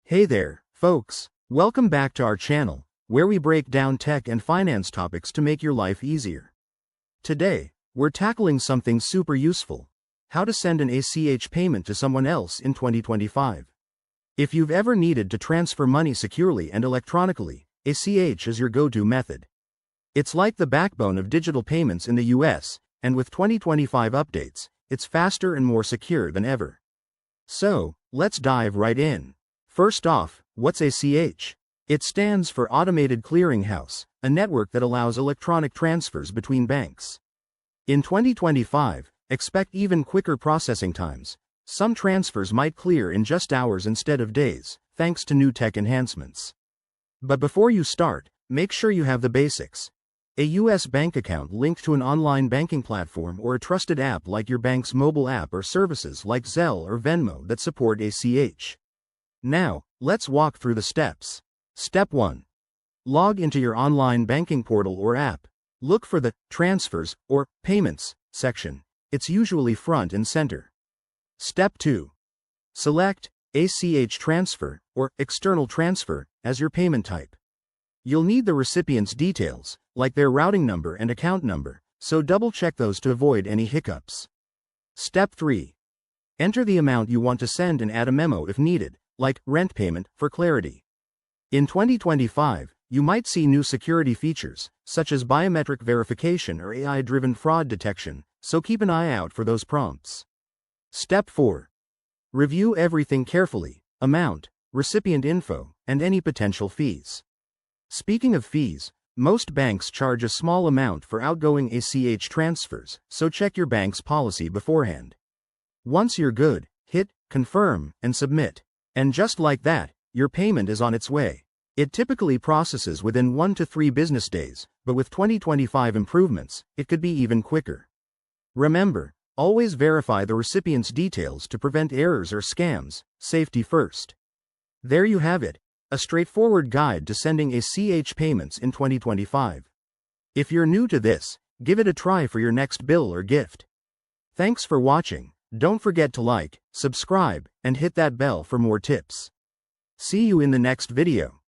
Hey there, folks. Welcome back to our channel, where we break down tech and finance topics to make your life easier. Today, we're tackling something super useful: how to send an ACH payment to someone else in 2025. If you've ever needed to transfer money securely and electronically, ACH is your go-to method. It's like the backbone of digital payments in the US, and with 2025 updates, it's faster and more secure than ever. So, let's dive right in. First off, what's ACH? It stands for Automated Clearinghouse, a network that allows electronic transfers between banks. In 2025, expect even quicker processing times. Some transfers might clear in just hours instead of days, thanks to new tech enhancements. But before you start, make sure you have the basics: a US bank account linked to an online banking platform or a trusted app like your bank's mobile app, or services like Zelle or Venmo that support ACH. Now, let's walk through the steps. Step 1. Log into your online banking portal or app. Look for the Transfers or Payments section. It's usually front and center. Step 2. Select ACH Transfer or External Transfer as your payment type. You'll need the recipient's details, like their routing number and account number, so double-check those to avoid any hiccups. Step 3. Enter the amount you want to send and add a memo if needed, like rent payment, for clarity. In 2025, you might see new security features, such as biometric verification or AI-driven fraud detection, so keep an eye out for those prompts. Step 4. Review everything carefully: amount, recipient info, and any potential fees. Speaking of fees, most banks charge a small amount for outgoing ACH transfers, so check your bank's policy beforehand. Once you're good, hit Confirm and Submit. And just like that, your payment is on its way. It typically processes within 1 to 3 business days, but with 2025 improvements, it could be even quicker. Remember, always verify the recipient's details to prevent errors or scams. Safety first. There you have it, a straightforward guide to sending ACH payments in 2025. If you're new to this, give it a try for your next bill or gift. Thanks for watching. Don't forget to like, subscribe, and hit that bell for more tips. See you in the next video.